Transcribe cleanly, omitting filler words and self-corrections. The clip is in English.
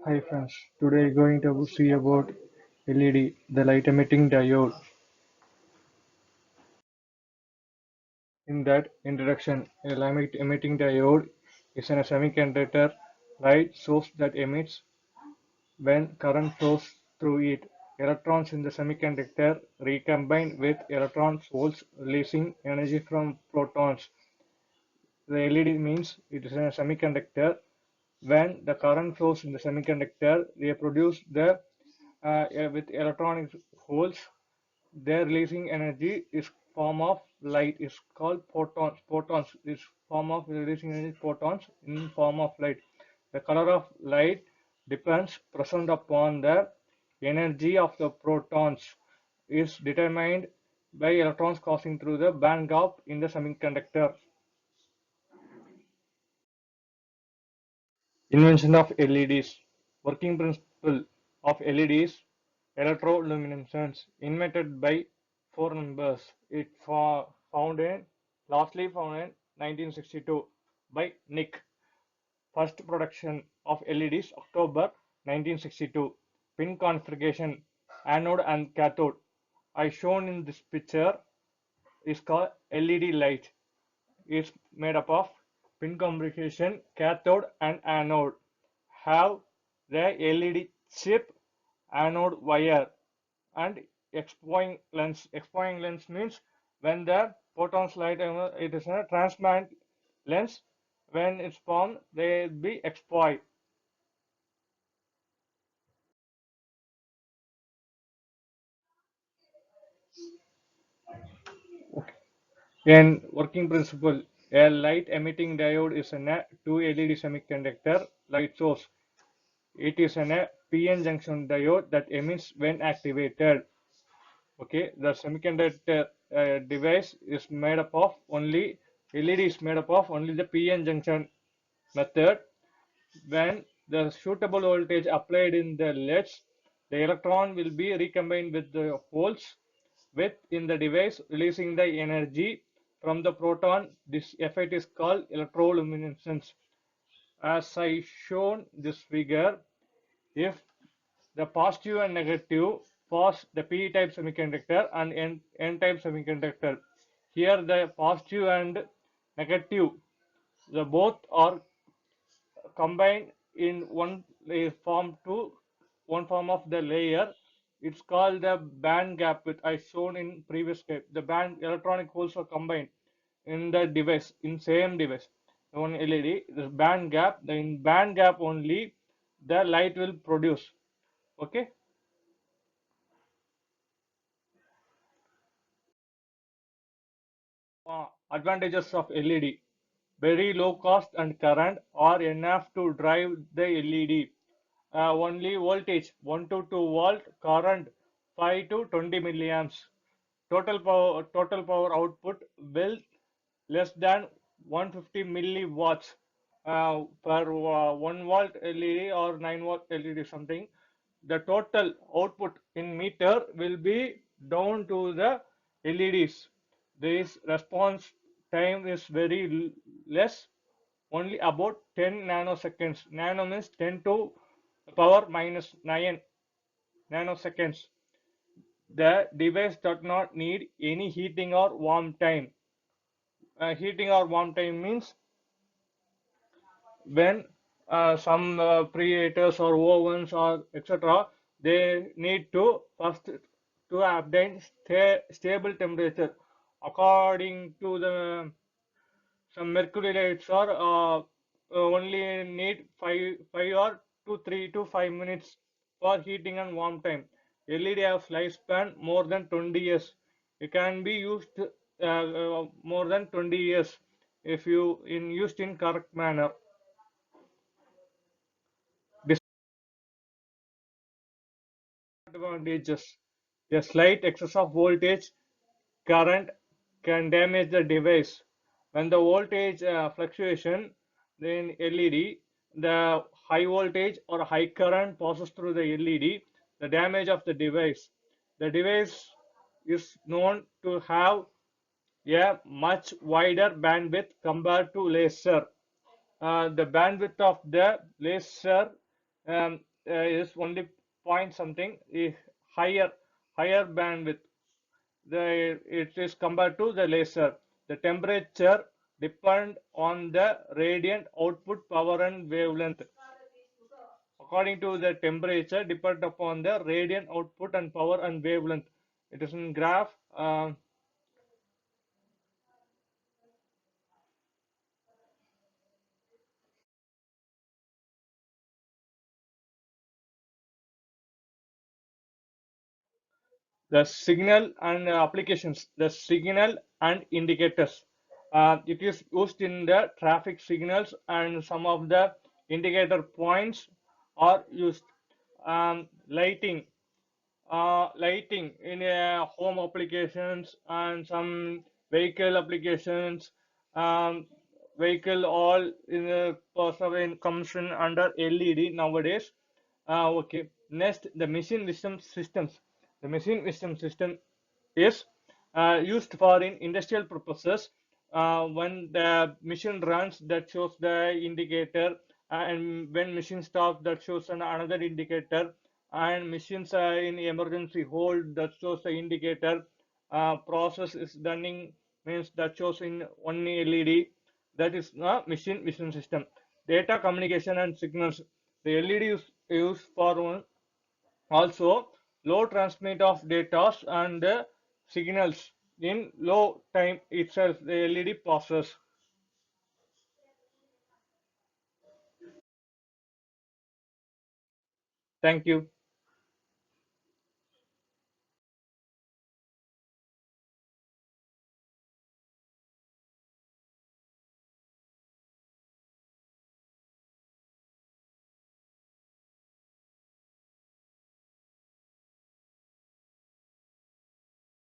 Hi friends, today going to see about LED, the light emitting diode. In that introduction, a light emitting diode is a semiconductor light source that emits when current flows through it. Electrons in the semiconductor recombine with electron holes releasing energy from protons. The LED means it is a semiconductor. When the current flows in the semiconductor, they produce the with electronic holes. Their releasing energy is form of light is called photons. Photons is form of releasing energy photons in form of light. The color of light depends present upon the energy of the protons is determined by electrons passing through the band gap in the semiconductor. Invention of LEDs. Working principle of LEDs. Electroluminescence. Invented by four members. It lastly found in 1962 by Nick. First production of LEDs October 1962. Pin configuration. Anode and cathode. I shown in this picture is called LED light. It's made up of pin configuration, cathode and anode. Have the LED chip, anode wire, and exposing lens. Exposing lens means when the photons light, it is a transparent lens. When it's formed, they will be exposed. In working principle, a light emitting diode is a two LED semiconductor light source. It is a PN junction diode that emits when activated. Okay, the semiconductor device is made up of only LED is made up of only the PN junction method. When the suitable voltage applied in the LEDs, the electron will be recombined with the holes within the device, releasing the energy from the proton. This effect is called electroluminescence. As I shown this figure, if the positive and negative pass the p-type semiconductor and n-type semiconductor. Here the positive and negative, the both are combined in one form of the layer. It's called the band gap, which I shown in previous step. The band electronic holes are combined in the device, in same device. One LED, the band gap. In band gap only, the light will produce. Okay. Advantages of LED. Very low cost and current are enough to drive the LED. Only voltage 1 to 2 volt, current 5 to 20 milliamps. Total power output will less than 150 milliwatts per 1 volt LED or 9 volt LED something. The total output in meter will be down to the LEDs. This response time is very less, only about 10 nanoseconds. Nano means 10 to power minus 9 nanoseconds. The device does not need any heating or warm time. Heating or warm time means when some preheaters or ovens or etc. they need to first to obtain stable temperature according to the some mercury lights are only need 5 or 3 to 5 minutes for heating and warm time. LED has lifespan more than 20 years. It can be used more than 20 years if you in used in correct manner. Disadvantages. A slight excess of voltage current can damage the device. When the voltage fluctuation in LED, the high voltage or high current passes through the LED, the damage of the device. The device is known to have a much wider bandwidth compared to laser. The bandwidth of the laser is only point something higher higher bandwidth. It is compared to the laser. The temperature depend on the radiant output power and wavelength. According to the temperature depend upon the radiant output and power and wavelength. It is in graph. The signal and applications, the signal and indicators. It is used in the traffic signals, and some of the indicator points are used. Lighting, lighting in home applications and some vehicle applications. Um, Vehicle all in a person comes in under LED nowadays. Okay. Next, the machine wisdom systems. The machine wisdom system is used for in industrial purposes. When the machine runs, that shows the indicator, and when machine stops, that shows another indicator, and machines are in emergency hold, that shows the indicator. Process is running means that shows in one LED. That is machine vision system. Data communication and signals. The LED is used for one also low transmit of data and signals in low time itself. The LED passes. Thank you.